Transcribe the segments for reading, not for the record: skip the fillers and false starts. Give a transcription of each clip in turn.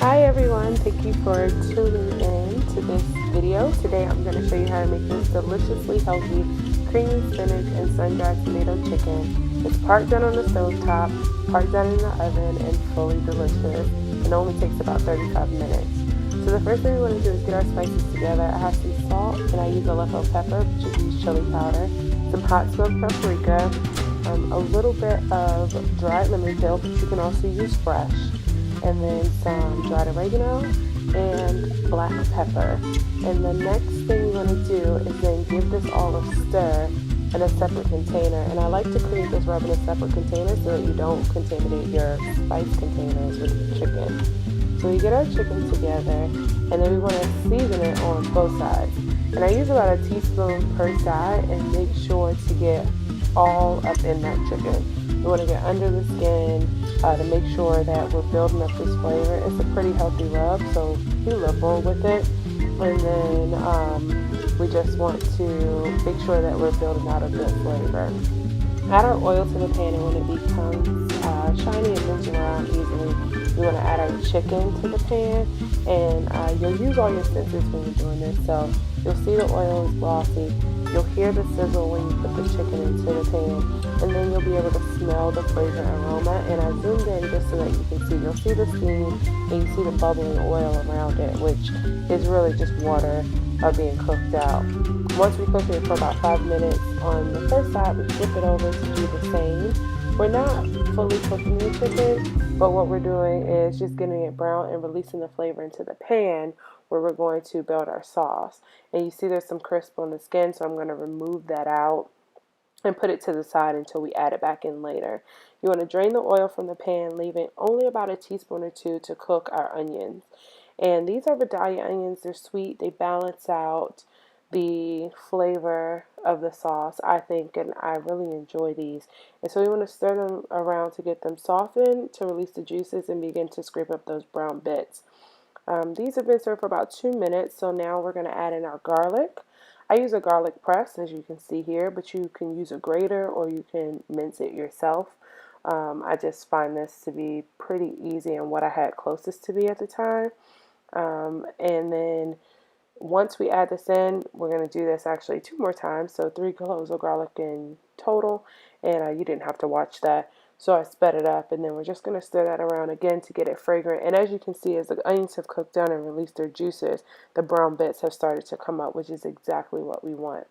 Hi everyone, thank you for tuning in to this video. Today I'm going to show you how to make this deliciously healthy creamy spinach and sun-dried tomato chicken. It's part done on the stove top, part done in the oven, and fully delicious. It only takes about 35 minutes. So the first thing we want to do is get our spices together. I have some salt and I use Aleppo pepper, which is used chili powder, some hot smoked paprika, a little bit of dried lemon peel, but you can also use fresh, and then some dried oregano and black pepper. And the next thing you want to do is then give this all a stir in a separate container. And I like to create this rub in a separate container so that you don't contaminate your spice containers with the chicken. So we get our chicken together, and then we want to season it on both sides. And I use about a teaspoon per side and make sure to get all up in that chicken. We want to get under the skin to make sure that we're building up this flavor. It's a pretty healthy rub, so be liberal with it. And then we just want to make sure that we're building out a good flavor. Add our oil to the pan, and when it becomes shiny and moves around easily, we want to add our chicken to the pan, and you'll use all your senses when you're doing this. So you'll see the oil is glossy, you'll hear the sizzle when you put the chicken into the pan, and then you'll be able to smell the fragrant aroma. And I zoomed in just so that you can see. You'll see the steam and you see the bubbling oil around it, which is really just water being cooked out. Once we cook it for about 5 minutes on the first side, we flip it over to do the same. We're not fully cooking the chicken, but what we're doing is just getting it brown and releasing the flavor into the pan where we're going to build our sauce. And you see there's some crisp on the skin, so I'm going to remove that out and put it to the side until we add it back in later. You want to drain the oil from the pan, leaving only about a teaspoon or two to cook our onions. And these are Vidalia onions. They're sweet. They balance out the flavor of the sauce, I think, and I really enjoy these. And so we want to stir them around to get them softened, to release the juices and begin to scrape up those brown bits. These have been served for about 2 minutes, so now we're going to add in our garlic. I use a garlic press, as you can see here, but you can use a grater or you can mince it yourself. I just find this to be pretty easy and what I had closest to me at the time. And then once we add this in, we're going to do this actually 2 more times, so 3 cloves of garlic in total, and you didn't have to watch that, so I sped it up. And then we're just going to stir that around again to get it fragrant. And as you can see, as the onions have cooked down and released their juices, the brown bits have started to come up, which is exactly what we want.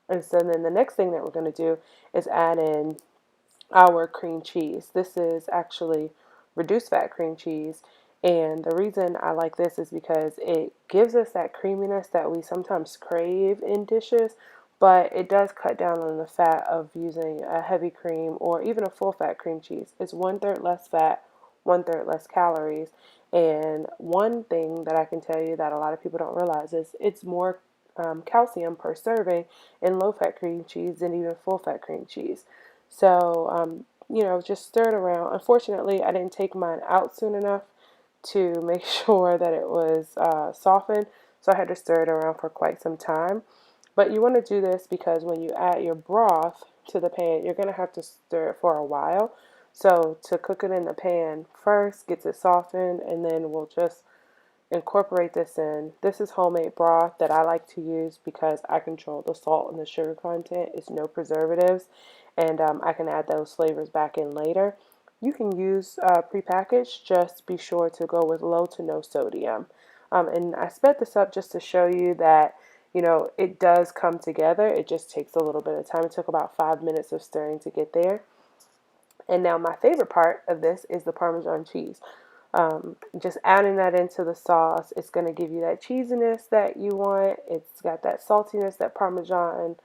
And so then the next thing that we're going to do is add in our cream cheese. This is actually reduced fat cream cheese. And the reason I like this is because it gives us that creaminess that we sometimes crave in dishes, but it does cut down on the fat of using a heavy cream or even a full fat cream cheese. It's 1/3 less fat, 1/3 less calories. And one thing that I can tell you that a lot of people don't realize is it's more calcium per serving in low fat cream cheese than even full fat cream cheese. So, just stir it around. Unfortunately, I didn't take mine out soon enough to make sure that it was softened, so I had to stir it around for quite some time. But you want to do this because when you add your broth to the pan, you're going to have to stir it for a while. So to cook it in the pan first gets it softened, and then we'll just incorporate this in. This is homemade broth that I like to use because I control the salt and the sugar content. It's no preservatives, and I can add those flavors back in later. You can use prepackaged, just be sure to go with low to no sodium. And I sped this up just to show you that, it does come together. It just takes a little bit of time. It took about 5 minutes of stirring to get there. And now my favorite part of this is the Parmesan cheese. Just adding that into the sauce, it's going to give you that cheesiness that you want. It's got that saltiness that Parmesan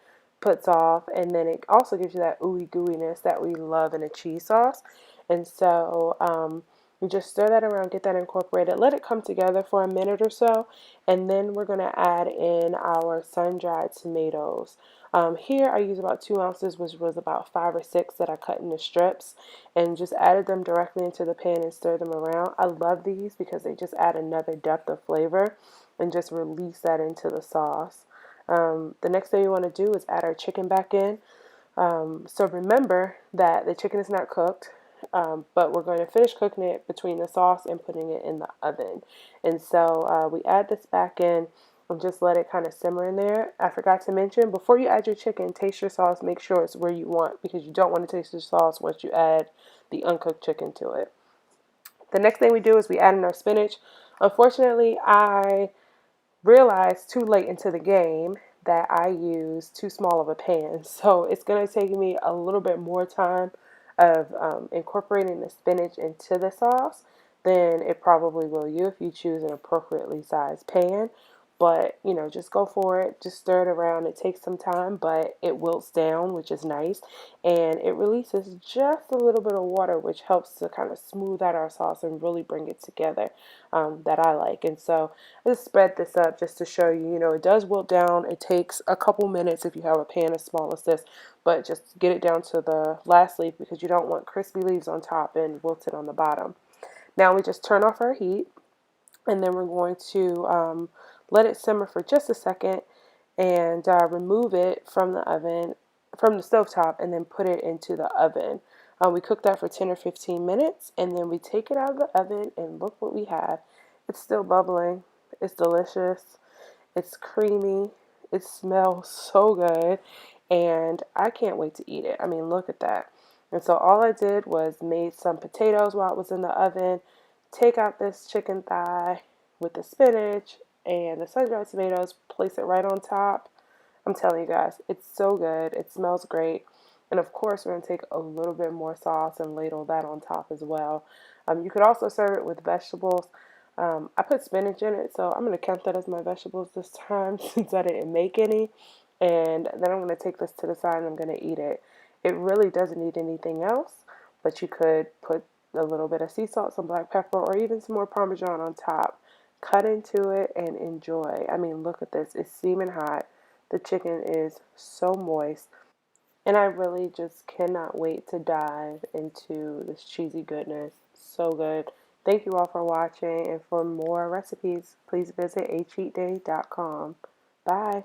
puts off, and then it also gives you that ooey gooiness that we love in a cheese sauce. And so you just stir that around, get that incorporated, let it come together for a minute or so, and then we're going to add in our sun-dried tomatoes. Here I use about 2 ounces, which was about 5 or 6 that I cut into strips, and just added them directly into the pan and stir them around. I love these because they just add another depth of flavor and just release that into the sauce. The next thing you want to do is add our chicken back in. So remember that the chicken is not cooked. but we're going to finish cooking it between the sauce and putting it in the oven. And so we add this back in and just let it kind of simmer in there. I forgot to mention, before you add your chicken, taste your sauce. Make sure it's where you want, because you don't want to taste the sauce once you add the uncooked chicken to it. The next thing we do is we add in our spinach. Unfortunately, I realized too late into the game that I used too small of a pan. So it's going to take me a little bit more time of incorporating the spinach into the sauce than it probably will you if you choose an appropriately sized pan. But, you know, just go for it. Just stir it around. It takes some time, but it wilts down, which is nice. And it releases just a little bit of water, which helps to kind of smooth out our sauce and really bring it together, that I like. And so I just spread this up just to show you, you know, it does wilt down. It takes a couple minutes if you have a pan as small as this, but just get it down to the last leaf because you don't want crispy leaves on top and wilted on the bottom. Now we just turn off our heat, and then we're going to let it simmer for just a second and remove it from the oven, from the stovetop, and then put it into the oven. We cook that for 10 or 15 minutes, and then we take it out of the oven, and look what we have. It's still bubbling. It's delicious. It's creamy. It smells so good, and I can't wait to eat it. I mean, look at that. And so all I did was made some potatoes while it was in the oven, take out this chicken thigh with the spinach and the sun-dried tomatoes, place it right on top. I'm telling you guys, it's so good. It smells great. And of course, we're going to take a little bit more sauce and ladle that on top as well. You could also serve it with vegetables. I put spinach in it, so I'm going to count that as my vegetables this time since I didn't make any. And then I'm going to take this to the side and I'm going to eat it. It really doesn't need anything else, but you could put a little bit of sea salt, some black pepper, or even some more Parmesan on top. Cut into it and enjoy. I mean, look at this. It's steaming hot. The chicken is so moist. And I really just cannot wait to dive into this cheesy goodness. So good. Thank you all for watching. And for more recipes, please visit acheatday.com. Bye.